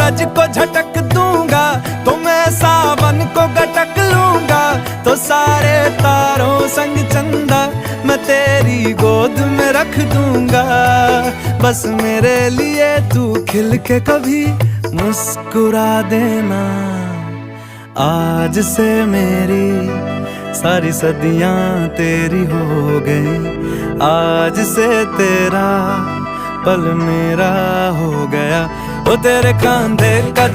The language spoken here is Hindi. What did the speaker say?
सूरज को झटक दूंगा तो मैं सावन को गटक लूंगा, तो सारे तारों संग चंदा मैं तेरी गोद में रख दूंगा। बस मेरे लिए तू खिल के कभी मुस्कुरा देना। आज से मेरी सारी सदियां तेरी हो गई, आज से तेरा पल मेरा हो गया। वो तेरे कांधे का